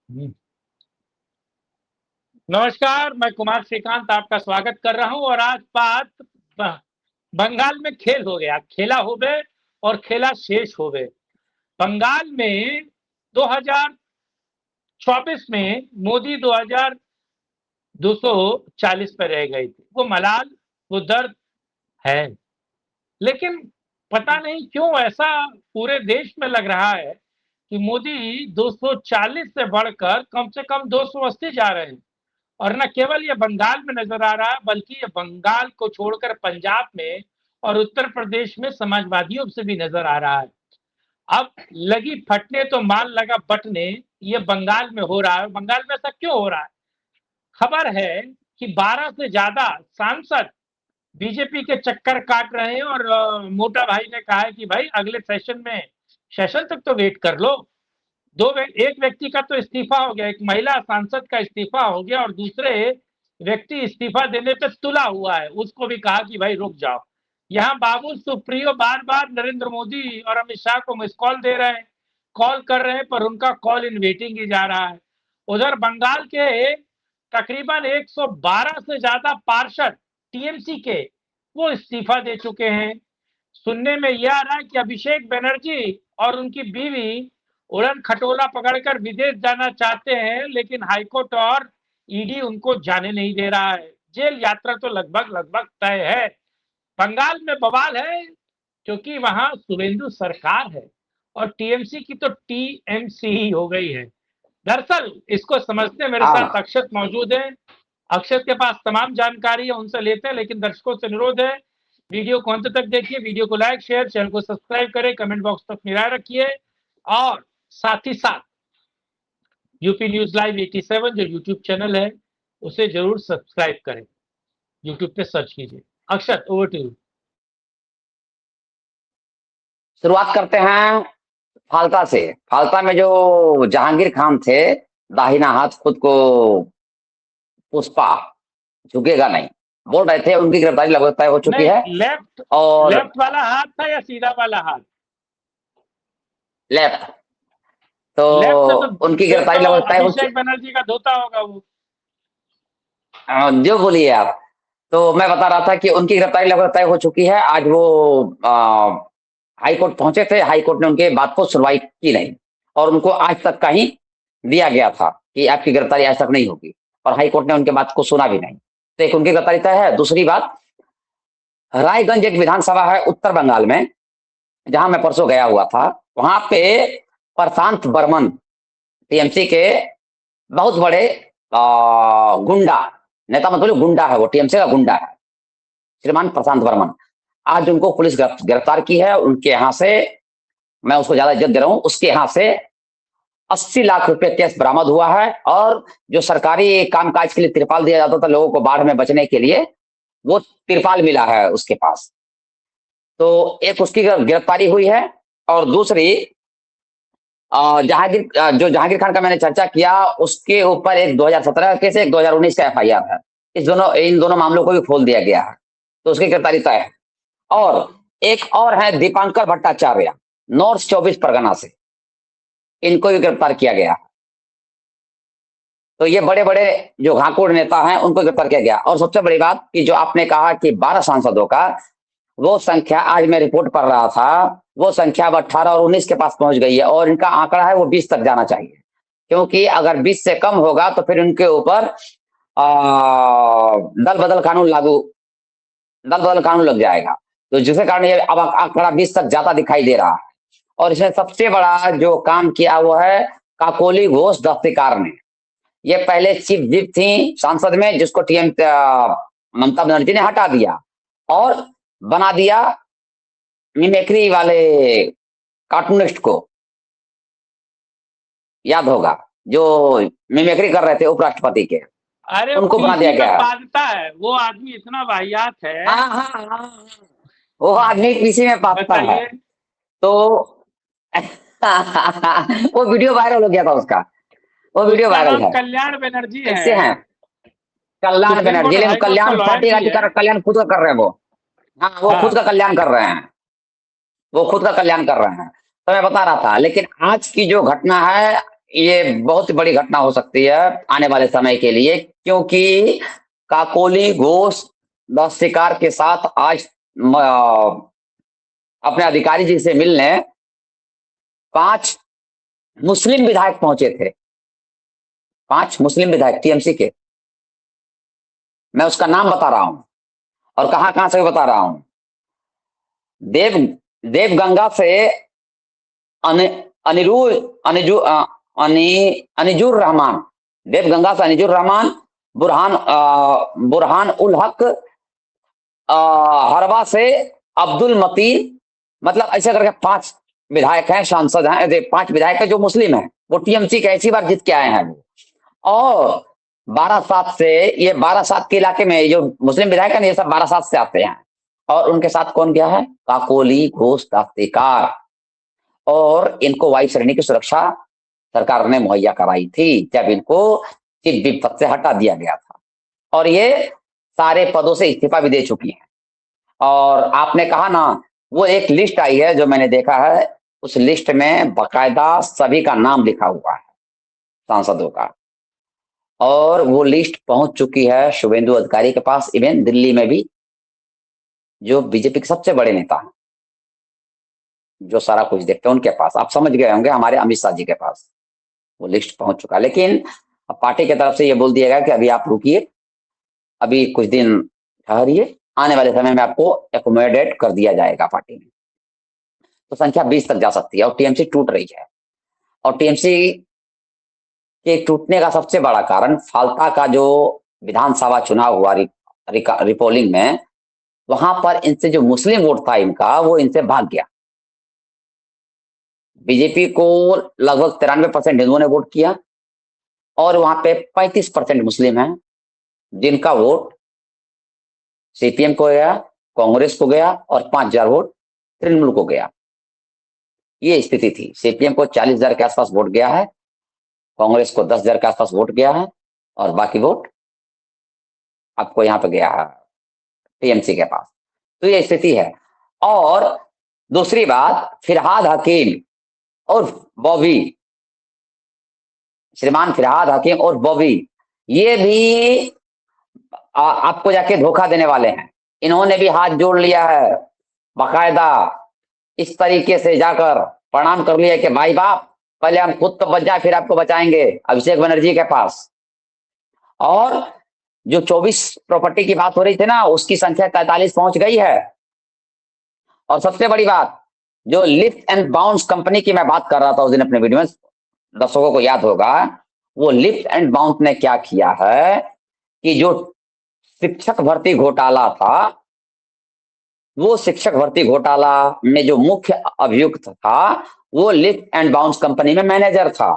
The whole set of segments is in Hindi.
हम्म। नमस्कार, मैं कुमार श्रीकांत आपका स्वागत कर रहा हूं और आज बात ब- बंगाल में खेल हो गया, खेला हो गए और खेला शेष हो गए। बंगाल में 2024 में मोदी 2240 पे रह गई थी। वो मलाल, वो दर्द है, लेकिन पता नहीं क्यों ऐसा पूरे देश में लग रहा है कि मोदी 240 से बढ़कर कम से कम 280 जा रहे हैं। और न केवल ये बंगाल में नजर आ रहा है, बल्कि ये बंगाल को छोड़कर पंजाब में और उत्तर प्रदेश में समाजवादियों से भी नजर आ रहा है। अब लगी फटने तो माल लगा बटने, ये बंगाल में हो रहा है। बंगाल में ऐसा क्यों हो रहा है? खबर है कि 12 से ज्यादा सांसद बीजेपी के चक्कर काट रहे हैं और मोटा भाई ने कहा है कि भाई अगले सेशन तक तो वेट कर लो। एक व्यक्ति का तो इस्तीफा हो गया, एक महिला सांसद का इस्तीफा हो गया और दूसरे व्यक्ति इस्तीफा देने पे तुला हुआ है, उसको भी कहा कि भाई रुक जाओ। यहाँ बाबुल सुप्रियो बार बार नरेंद्र मोदी और अमित शाह को मिस कॉल दे रहे हैं, कॉल कर रहे हैं, पर उनका कॉल इन वेटिंग ही जा रहा है। उधर बंगाल के तकरीबन 112 से ज्यादा पार्षद टीएमसी के वो इस्तीफा दे चुके हैं। सुनने में यह आ रहा है कि अभिषेक बनर्जी और उनकी बीवी उड़न खटोला पकड़कर विदेश जाना चाहते हैं, लेकिन हाईकोर्ट और ईडी उनको जाने नहीं दे रहा है। जेल यात्रा तो लगभग लगभग तय है। बंगाल में बवाल है क्योंकि वहां शुभेंदु सरकार है और टीएमसी की तो टीएमसी ही हो गई है। दरअसल इसको समझते मेरे साथ हाँ। अक्षत मौजूद है। अक्षत के पास तमाम जानकारी है, उनसे लेते हैं, लेकिन दर्शकों से अनुरोध है वीडियो को अंत तक देखिए, वीडियो को लाइक शेयर, चैनल को सब्सक्राइब करें, कमेंट बॉक्स तक अपनी राय रखिए और साथ ही साथ यूपी न्यूज लाइव 87 जो यूट्यूब चैनल है उसे जरूर सब्सक्राइब करें। यूट्यूब पे सर्च कीजिए। अक्षत, ओवर टू यू। शुरुआत करते हैं फालता से। फालता में जो जहांगीर खान थे, दाहिना हाथ खुद को पुष्पा झुकेगा नहीं बोल रहे थे, उनकी गिरफ्तारी लगभग तय हो चुकी नहीं, है। लेफ्ट और लेफ्ट वाला हाथ था या सीधा वाला हाथ? लेफ्ट तो लेफ्ट से तो उनकी फिर गिरफ्तारी तो लगभग तय हो अभिषेक बनर्जी का धोता होगा वो। जो बोलिए आप। तो मैं बता रहा था कि उनकी गिरफ्तारी लगभग तय हो चुकी है। आज वो हाई कोर्ट पहुंचे थे। हाई कोर्ट ने उनके बात को सुनवाई की नहीं और उनको आज तक का ही दिया गया था कि आपकी गिरफ्तारी आज तक नहीं होगी, और हाई कोर्ट ने उनके बात को सुना भी नहीं। तो एक उनकी गिरफ्तारी तय है। दूसरी बात, रायगंज एक विधानसभा है उत्तर बंगाल में, जहां मैं परसों गया हुआ था। वहां पे प्रशांत बर्मन, टीएमसी के बहुत बड़े गुंडा नेता, मतलब गुंडा है, वो टीएमसी का गुंडा है, श्रीमान प्रशांत बर्मन। आज उनको पुलिस गिरफ्तार की है। उनके यहाँ से, मैं उसको ज्यादा इज्जत दे रहा हूँ, उसके यहाँ से 80 लाख रुपए कैश बरामद हुआ है। और जो सरकारी कामकाज के लिए तिरपाल दिया जाता था लोगों को बाढ़ में बचने के लिए, वो तिरपाल मिला है उसके पास। तो एक उसकी गिरफ्तारी हुई है। और दूसरी, जो जहांगीर खान का मैंने चर्चा किया, उसके ऊपर एक 2017 का केस है, एक 2019 का एफआईआर है। इन दोनों मामलों को भी खोल दिया गया है, तो उसकी गिरफ्तारी तय है। और एक और है दीपांकर भट्टाचार्य, नॉर्थ 24 परगना से, इनको भी गिरफ्तार किया गया। तो ये बड़े बड़े जो घाकुड़ नेता हैं उनको गिरफ्तार किया गया। और सबसे बड़ी बात कि जो आपने कहा कि 12 सांसदों का, वो संख्या आज मैं रिपोर्ट पढ़ रहा था, वो संख्या अब 18 और 19 के पास पहुंच गई है। और इनका आंकड़ा है वो 20 तक जाना चाहिए, क्योंकि अगर 20 से कम होगा तो फिर उनके ऊपर दल बदल कानून लागू, दल बदल कानून लग जाएगा। तो जिसके कारण ये अब आंकड़ा 20 तक ज्यादा दिखाई दे रहा है। और इसमें सबसे बड़ा जो काम किया वो है काकोली घोष दफ्तीकार ने। ये पहले चीफ विप थी सांसद में, जिसको टीएम ममता बनर्जी ने हटा दिया और बना दिया मिमिक्री वाले कार्टूनिस्ट को, याद होगा, जो मिमिक्री कर रहे थे उपराष्ट्रपति के, अरे वो उनको बना दिया पीसी में गया है। पादता है, वो आदमी इतना वाहियात है। हाँ हाँ हाँ, वो आदमी पीसी में पाता है। बताइए। तो वो वीडियो वायरल हो गया था उसका, वो वीडियो उसका वायरल नाम है। कल्याण बनर्जी कैसे है। हैं? कल्याण सुप्रीम बनर्जी, कोर्ट लेकिन हाई कोर्ट का कल्याण लॉयर पार्टी भी राज्य है। का कल्याण खुद का कर रहे हैं वो। हाँ, वो खुद हाँ। का कल्याण कर रहे हैं, वो खुद का कल्याण कर रहे हैं। तो मैं बता रहा था, लेकिन आज की जो घटना है, ये बहुत बड़ी घटना हो सकती है आने वाले समय के लिए, क्योंकि काकोली घोष द शिकार के साथ आज अपने अधिकारी जी से मिलने 5 मुस्लिम विधायक पहुंचे थे। 5 मुस्लिम विधायक टीएमसी के। मैं उसका नाम बता रहा हूं और कहां-कहां से बता रहा हूं। देव देवगंगा से अन अनिरुल अनिजु अनिजुर रहमान, देवगंगा से अनिजुर रहमान, बुरहान उल हक, हरवा से अब्दुल मतीन, मतलब ऐसे करके 5 विधायक हैं, सांसद हैं, 5 विधायक हैं जो मुस्लिम हैं। वो टीएमसी के ऐसी बार जीत के आए हैं वो। और 12/7 से, ये 12/7 के इलाके में जो मुस्लिम विधायक है, ये सब 12/7 से आते हैं। और उनके साथ कौन गया है? काकोली घोष दस्तिकार। और इनको वायु श्रेणी की सुरक्षा सरकार ने मुहैया कराई थी जब इनको चीफ विप पद से हटा दिया गया था। और ये सारे पदों से इस्तीफा भी दे चुकी हैं। और आपने कहा ना, वो एक लिस्ट आई है जो मैंने देखा है, उस लिस्ट में बाकायदा सभी का नाम लिखा हुआ है, सांसदों का। और वो लिस्ट पहुंच चुकी है शुभेंदु अधिकारी के पास, इवन दिल्ली में भी, जो बीजेपी के सबसे बड़े नेता हैं, जो सारा कुछ देखते हैं, उनके पास। आप समझ गए होंगे, हमारे अमित शाह जी के पास वो लिस्ट पहुंच चुका है। लेकिन अब पार्टी की तरफ से ये बोल दिया गया कि अभी आप रुकिए, अभी कुछ दिन ठहरिए, आने वाले समय में आपको एकोमोडेट कर दिया जाएगा पार्टी में। तो संख्या 20 तक जा सकती है और टीएमसी टूट रही है। और टीएमसी के टूटने का सबसे बड़ा कारण फाल्ता का जो विधानसभा चुनाव हुआ रिपोलिंग में, वहां पर इनसे जो मुस्लिम वोट था इनका, वो इनसे भाग गया। बीजेपी को लगभग 93% हिंदुओं ने वोट किया और वहां पे 35% मुस्लिम हैं, जिनका वोट सीपीएम को गया, कांग्रेस को गया और 5,000 वोट तृणमूल को गया। ये स्थिति थी। सीपीएम को 40,000 के आसपास वोट गया है, कांग्रेस को 10,000 के आसपास वोट गया है और बाकी वोट आपको यहाँ पे गया है टीएमसी के पास। तो ये स्थिति है। और दूसरी बात, फिरहाद हकीम और बॉबी, श्रीमान फिरहाद हकीम और बॉबी, ये भी आपको जाके धोखा देने वाले हैं। इन्होंने भी हाथ जोड़ लिया है, बाकायदा इस तरीके से जाकर प्रणाम कर लिया कि भाई बाप, पहले हम खुद तो बच जाए, फिर आपको बचाएंगे, अभिषेक बनर्जी के पास। और जो 24 प्रॉपर्टी की बात हो रही थी ना, उसकी संख्या 43 पहुंच गई है। और सबसे बड़ी बात, जो लिफ्ट एंड बाउंस कंपनी की मैं बात कर रहा था उस दिन अपने वीडियो में, दर्शकों को याद होगा, वो लिफ्ट एंड बाउंस ने क्या किया है कि जो शिक्षक भर्ती घोटाला था, वो शिक्षक भर्ती घोटाला में जो मुख्य अभियुक्त था, वो लिफ्ट एंड बाउंस कंपनी में मैनेजर था।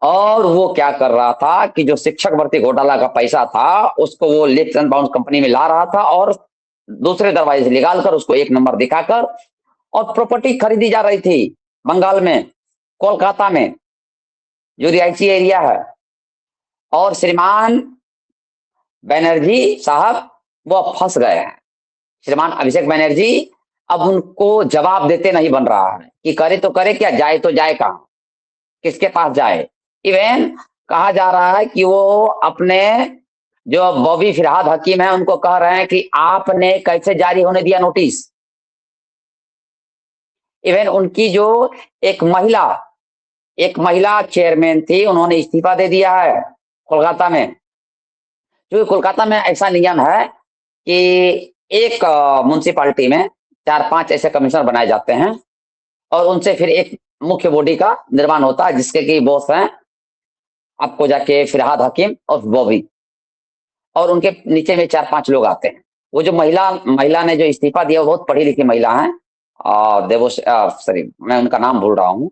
और वो क्या कर रहा था कि जो शिक्षक भर्ती घोटाला का पैसा था, उसको वो लिफ्ट एंड बाउंस कंपनी में ला रहा था और दूसरे दरवाजे से निकालकर उसको 1 नंबर दिखाकर, और प्रॉपर्टी खरीदी जा रही थी बंगाल में, कोलकाता में, जो रिहायशी एरिया है। और श्रीमान बनर्जी साहब वो अब फंस गए हैं। श्रीमान अभिषेक बनर्जी अब उनको जवाब देते नहीं बन रहा है कि करे तो करे क्या, जाए तो जाए कहां, किसके पास जाए। इवन कहा जा रहा है कि वो अपने जो बॉबी फिरहाद हकीम है उनको कह रहे हैं कि आपने कैसे जारी होने दिया नोटिस। इवन उनकी जो एक महिला चेयरमैन थी, उन्होंने इस्तीफा दे दिया है कोलकाता में। क्योंकि कोलकाता में ऐसा नियम है कि एक म्युनिसिपैलिटी में 4-5 ऐसे कमिश्नर बनाए जाते हैं और उनसे फिर एक मुख्य बॉडी का निर्माण होता है, जिसके की बॉस हैं आपको जाके फिरहाद हकीम और बॉबी, और उनके नीचे में 4-5 लोग आते हैं। वो जो महिला ने जो इस्तीफा दिया, वो बहुत पढ़ी लिखी महिला है, सॉरी मैं उनका नाम भूल रहा हूँ,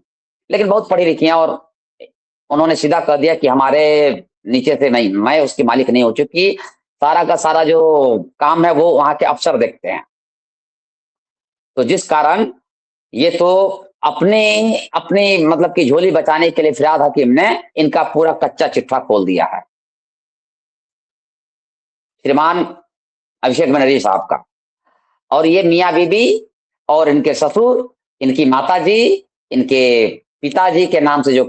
लेकिन बहुत पढ़ी लिखी हैं। और उन्होंने सीधा कह दिया कि हमारे नीचे से नहीं, मैं उसकी मालिक नहीं हो, चुकी सारा का सारा जो काम है वो वहां के अफसर देखते हैं। तो जिस कारण ये तो अपने अपनी मतलब की झोली बचाने के लिए फिरहाद हकीम ने इनका पूरा कच्चा चिट्ठा खोल दिया है, श्रीमान अभिषेक बनर्जी साहब का। और ये मियाँ बीबी और इनके ससुर, इनकी माताजी, इनके पिताजी के नाम से जो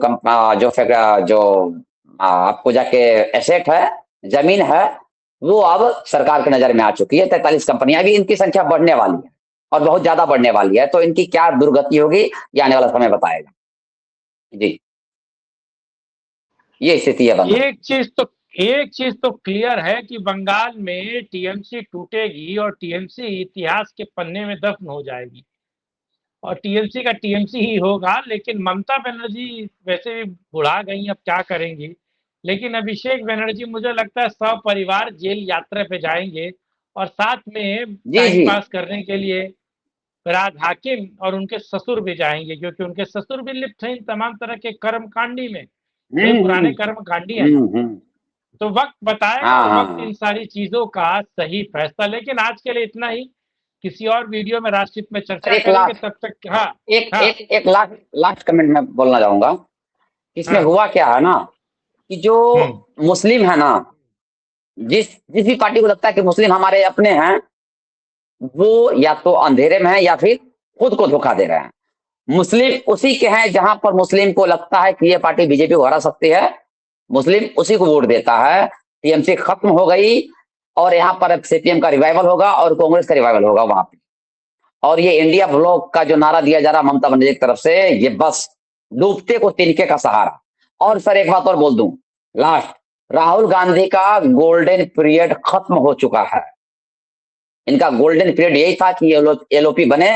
आपको जाके एसेट है, जमीन है, वो अब सरकार की नजर में आ चुकी है। 43 कंपनियां, अभी इनकी संख्या बढ़ने वाली है और बहुत ज्यादा बढ़ने वाली है, तो इनकी क्या दुर्गति होगी ये आने वाला समय बताएगा। जी, ये स्थिति है बंधु। एक चीज तो क्लियर है कि बंगाल में टीएमसी टूटेगी और टीएमसी इतिहास के पन्ने में दफन हो जाएगी और टीएमसी का टीएमसी ही होगा। लेकिन ममता बनर्जी वैसे भी बुढ़ा गई, अब क्या करेंगी। लेकिन अभिषेक बनर्जी मुझे लगता है सपरिवार जेल यात्रा पे जाएंगे और साथ में जी टाइम जी। पास करने के लिए फराज हाकिम और उनके ससुर भी जाएंगे, क्योंकि उनके ससुर भी लिप्त हैं इन तमाम तरह के कर्मकांडी में, वे पुराने हम्म। कर्मकांडी हैं ना। हम्म। तो वक्त बताएगा हाँ और हाँ वक्त इन हाँ। सारी चीजों का सही फैसला। लेकिन आज के लिए इतना ही, किसी और वीडियो में राष्ट्रहित में और चर्चा एक करेंगे, लास्ट तब तक। हाँ एक हाँ एक एक लास्ट लास्ट कमेंट में बोलना चाहूंगा। इसमें हाँ। हुआ क्या है ना, कि जो हम्म मुस्लिम है ना, जिस जिस भी पार्टी को लगता है कि मुस्लिम हमारे अपने हैं, वो या तो अंधेरे में है या फिर खुद को धोखा दे रहे हैं। मुस्लिम उसी के हैं जहां पर मुस्लिम को लगता है कि ये पार्टी बीजेपी को हरा सकती है, मुस्लिम उसी को वोट देता है। टीएमसी खत्म हो गई और यहाँ पर अब सीपीएम का रिवाइवल होगा और कांग्रेस का रिवाइवल होगा वहां पे। और ये इंडिया ब्लॉक का जो नारा दिया जा रहा ममता बनर्जी की तरफ से, ये बस डूबते को तिनके का सहारा। और सर एक बात और बोल दूं, लास्ट, राहुल गांधी का गोल्डन पीरियड खत्म हो चुका है। इनका गोल्डन पीरियड यही था कि ये लोग एलओपी बने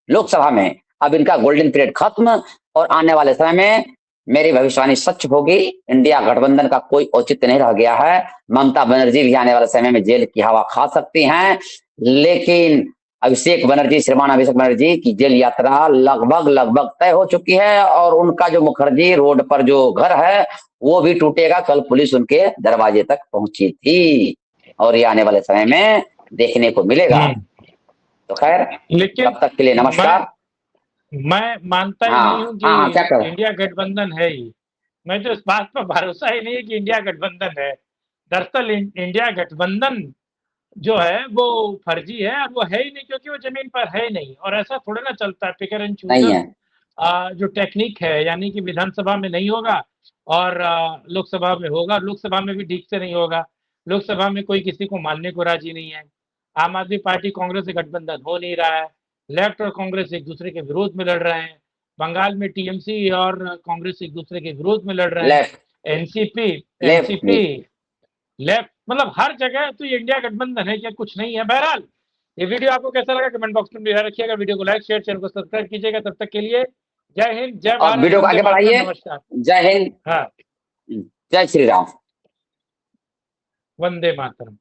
लोकसभा में। अब इनका गोल्डन पीरियड खत्म और आने वाले समय में मेरी भविष्यवाणी सच होगी। इंडिया गठबंधन का कोई औचित्य नहीं रह गया है। ममता बनर्जी भी आने वाले समय में जेल की हवा खा सकती हैं, लेकिन श्रीमान अभिषेक बनर्जी की जेल यात्रा लगभग लगभग तय हो चुकी है और उनका जो मुखर्जी रोड पर जो घर है वो भी टूटेगा। कल पुलिस उनके दरवाजे तक पहुंची थी और ये आने वाले समय में देखने को मिलेगा। हम्म। तो खैर, लेकिन तब तक के लिए मैं नमस्कार। मैं मानता ही नहीं हूं हाँ कि हाँ हाँ, क्या कर। इंडिया गठबंधन है ही। मैं तो इस बात पर भरोसा ही नहीं है कि इंडिया गठबंधन है। दरअसल इंडिया गठबंधन जो है वो फर्जी है और वो है ही नहीं, क्योंकि वो जमीन पर है ही नहीं। और ऐसा थोड़ा ना चलता है, पिकर एंड नहीं चूजर है। जो टेक्निक है, यानी कि विधानसभा में नहीं होगा और लोकसभा में होगा। लोकसभा में भी ठीक से नहीं होगा। लोकसभा में कोई किसी को मानने को राजी नहीं है। आम आदमी पार्टी कांग्रेस से गठबंधन हो नहीं रहा है। लेफ्ट और कांग्रेस एक दूसरे के विरोध में लड़ रहे हैं। बंगाल में टीएमसी और कांग्रेस एक दूसरे के विरोध में लड़ रहे हैं। लेफ्ट एनसीपी लेफ्ट एनसीपी भी। लेफ्ट, मतलब हर जगह तो ये इंडिया गठबंधन है क्या, कुछ नहीं है। बहरहाल, ये वीडियो आपको कैसा लगा कमेंट बॉक्स में बिहार रखिएगा। वीडियो को लाइक शेयर, चैनल को सब्सक्राइब कीजिएगा। तब तक के लिए जय हिंद, जय और भारत, वीडियो को वंदे आगे मातरम, बढ़ाइए। नमस्कार। जय हिंद, हाँ, जय श्री राम। वंदे मातरम।